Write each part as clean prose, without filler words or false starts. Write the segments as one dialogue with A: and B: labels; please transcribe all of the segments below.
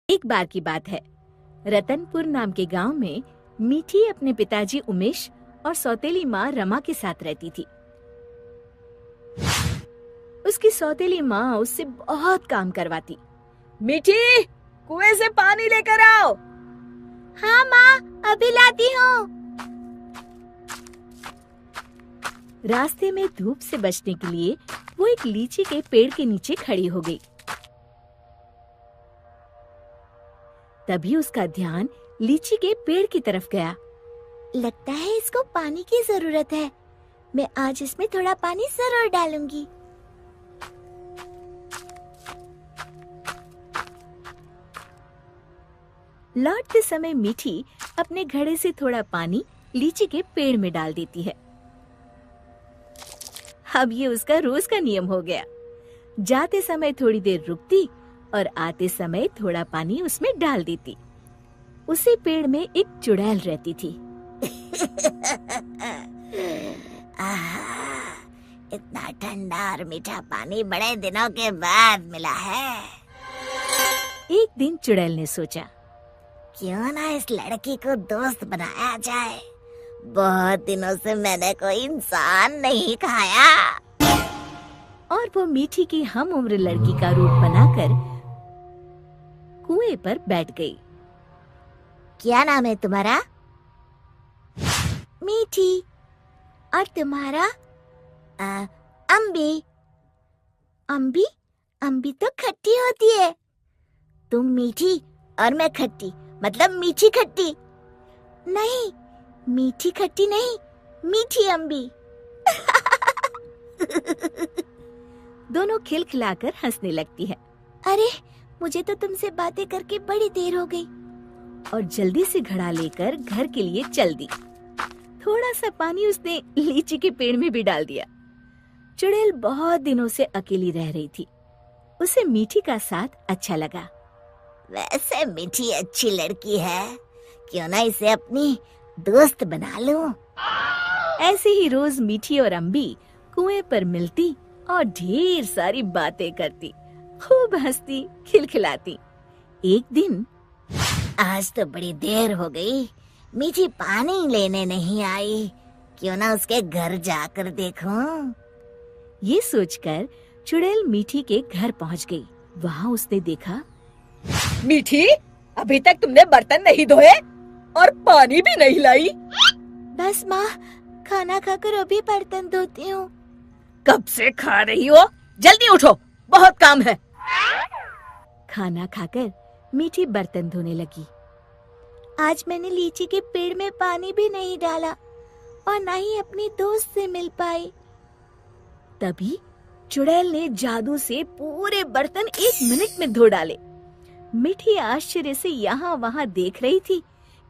A: एक बार की बात है, रतनपुर नाम के गांव में मीठी अपने पिताजी उमेश और सौतेली माँ रमा के साथ रहती थी। उसकी सौतेली माँ उससे बहुत काम करवाती। मीठी, कुएं से पानी लेकर आओ। हाँ माँ, अभी लाती हूँ। रास्ते में धूप से बचने के लिए वो एक लीची के पेड़ के नीचे खड़ी हो गई। तभी उसका ध्यान लीची के पेड़ की तरफ गया। लगता है इसको पानी की जरूरत है। मैं आज इसमें थोड़ा पानी जरूर डालूंगी। लौटते समय मीठी अपने घड़े से थोड़ा पानी लीची के पेड़ में डाल देती है। अब ये उसका रोज का नियम हो गया। जाते समय थोड़ी देर रुकती और आते समय थोड़ा पानी उसमें डाल देती। उसी पेड़ में एक चुड़ैल रहती थी।
B: इतना ठंडा और मीठा पानी बड़े दिनों के बाद मिला है।
A: एक दिन चुड़ैल ने सोचा,
B: क्यों ना इस लड़की को दोस्त बनाया जाए। बहुत दिनों से मैंने कोई इंसान नहीं खाया।
A: और वो मीठी की हम उम्र लड़की का रूप बनाकर कुएं पर बैठ गई।
B: क्या नाम है तुम्हारा?
A: मीठी। और तुम्हारा?
B: अम्बी।
A: अम्बी? अम्बी तो खट्टी होती है।
B: तुम मीठी और मैं खट्टी, मतलब मीठी खट्टी।
A: नहीं, मीठी खट्टी नहीं, मीठी अम्बी। दोनों खिलखिलाकर हंसने लगती है। अरे, मुझे तो तुमसे बातें करके बड़ी देर हो गई। और जल्दी से घड़ा लेकर घर के लिए चल दी। थोड़ा सा पानी उसने लीची के पेड़ में भी डाल दिया। चुड़ैल बहुत दिनों से अकेली रह रही थी। उसे मीठी का साथ अच्छा लगा।
B: वैसे मीठी अच्छी लड़की है, क्यों ना इसे अपनी दोस्त बना लूं।
A: ऐसे ही रोज मीठी और अम्बी कुएं पर मिलती और ढेर सारी बातें करती, खूब हंसती खिलखिलाती। एक दिन,
B: आज तो बड़ी देर हो गई, मीठी पानी लेने नहीं आई। क्यों ना उसके घर जाकर देखूं।
A: ये सोचकर चुड़ैल मीठी के घर पहुंच गई। वहाँ उसने देखा,
C: मीठी, अभी तक तुमने बर्तन नहीं धोए और पानी भी नहीं लाई।
A: बस माँ, खाना खाकर अभी बर्तन धोती हूँ।
C: कब से खा रही हो? जल्दी उठो, बहुत काम है।
A: खाना खाकर मीठी बर्तन धोने लगी। आज मैंने लीची के पेड़ में पानी भी नहीं डाला और ना ही अपनी दोस्त से मिल पाई। तभी चुड़ैल ने जादू से पूरे बर्तन 1 मिनट में धो डाले। मीठी आश्चर्य से यहाँ वहाँ देख रही थी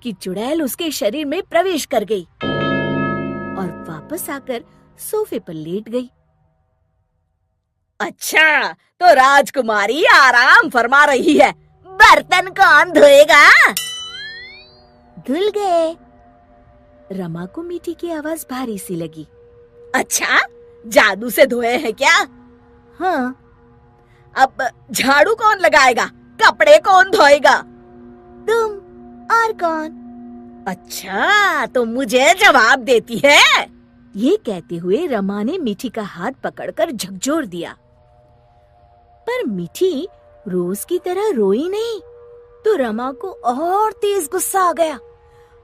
A: कि चुड़ैल उसके शरीर में प्रवेश कर गई और वापस आकर सोफे पर लेट गई।
C: अच्छा, तो राजकुमारी आराम फरमा रही है।
B: बर्तन कौन धोएगा?
A: धुल गए। रमा को मीठी की आवाज भारी सी लगी।
C: अच्छा, जादू से धोए हैं क्या?
A: हाँ।
C: अब झाड़ू कौन लगाएगा? कपड़े कौन धोएगा?
A: तुम। और कौन?
C: अच्छा, तो मुझे जवाब देती है।
A: ये कहते हुए रमा ने मीठी का हाथ पकड़कर झकझोर दिया। पर मीठी रोज की तरह रोई नहीं, तो रमा को और तेज गुस्सा आ गया।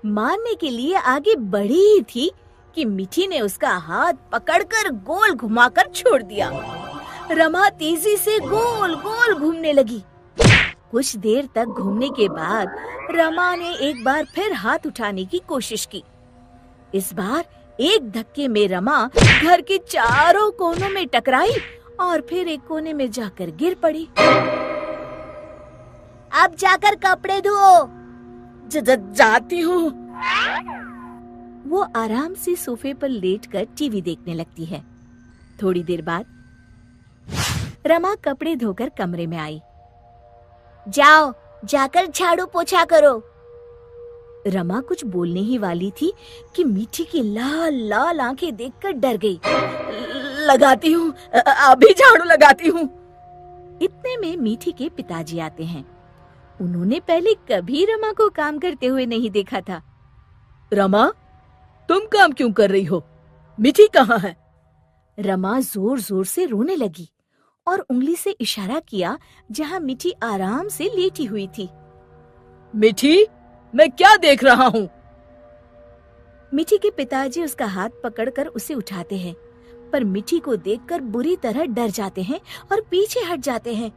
A: मारने के लिए आगे बढ़ी ही थी कि मीठी ने उसका हाथ पकड़कर गोल घुमाकर छोड़ दिया। रमा तेजी से गोल गोल घूमने लगी। कुछ देर तक घूमने के बाद रमा ने एक बार फिर हाथ उठाने की कोशिश की। इस बार एक धक्के में रमा घर के चारों कोनों में टकराई और फिर एक कोने में जाकर गिर पड़ी।
B: अब जाकर कपड़े धो।
C: जाती हूँ।
A: वो आराम से सोफे पर लेटकर टीवी देखने लगती है। थोड़ी देर बाद रमा कपड़े धोकर कमरे में आई।
B: जाओ, जाकर झाड़ू पोछा करो।
A: रमा कुछ बोलने ही वाली थी कि मीठी की लाल लाल आंखें देखकर डर गई।
C: लगाती हूँ, अभी झाड़ू लगाती हूँ।
A: इतने में मीठी के पिताजी आते हैं। उन्होंने पहले कभी रमा को काम करते हुए नहीं देखा था।
C: रमा, तुम काम क्यों कर रही हो? मीठी कहाँ है?
A: रमा जोर जोर से रोने लगी और उंगली से इशारा किया जहाँ मीठी आराम से लेटी हुई थी।
C: मीठी, मैं क्या देख रहा हूँ?
A: मीठी के पिताजी उसका हाथ पकड़कर उसे उठाते हैं, पर मीठी को देखकर बुरी तरह डर जाते हैं और पीछे हट जाते हैं।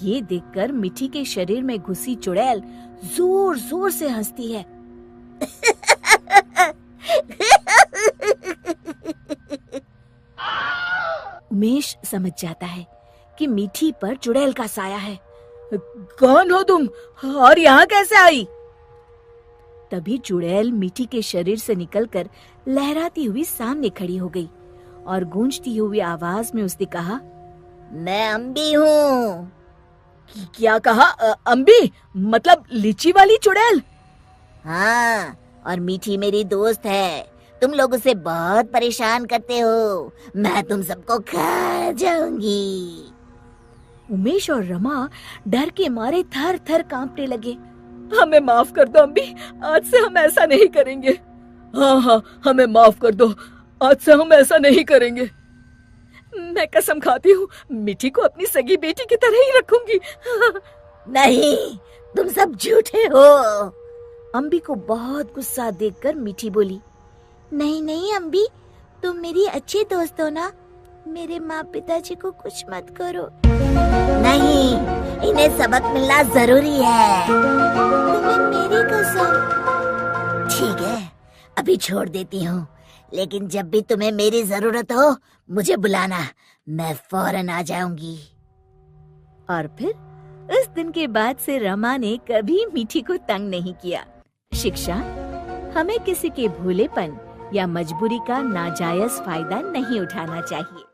A: ये देखकर मीठी के शरीर में घुसी चुड़ैल जोर जोर से हंसती है। उमेश समझ जाता है कि मीठी पर चुड़ैल का साया है।
C: कौन हो तुम और यहाँ कैसे आई?
A: तभी चुड़ैल मीठी के शरीर से निकलकर लहराती हुई सामने खड़ी हो गई और गूंजती हुई आवाज में उसने कहा,
B: मैं अम्बी हूँ।
C: क्या कहा? अम्बी मतलब लीची वाली चुड़ैल?
B: हाँ, और मीठी मेरी दोस्त है। तुम लोग उसे बहुत परेशान करते हो। मैं तुम सबको खा जाऊंगी।
A: उमेश और रमा डर के मारे थर थर कांपने लगे।
C: हमें माफ कर दो अम्बी, आज से हम ऐसा नहीं करेंगे। हाँ हाँ, हमें माफ कर दो, आज से हम ऐसा नहीं करेंगे। मैं कसम खाती हूँ मीठी को अपनी सगी बेटी की तरह ही रखूंगी।
B: नहीं, तुम सब झूठे हो।
A: अम्बी को बहुत गुस्सा देखकर मीठी बोली, नहीं नहीं अम्बी, तुम मेरी अच्छी दोस्त हो ना। मेरे माँ पिताजी को कुछ मत करो।
B: नहीं, इन्हें सबक मिलना जरूरी है।
A: तुम्हें मेरी कसम।
B: ठीक है, अभी छोड़ देती हूँ, लेकिन जब भी तुम्हें मेरी जरूरत हो मुझे बुलाना, मैं फौरन आ जाऊंगी।
A: और फिर उस दिन के बाद से रमा ने कभी मीठी को तंग नहीं किया। शिक्षा: हमें किसी के भोलेपन या मजबूरी का नाजायज फायदा नहीं उठाना चाहिए।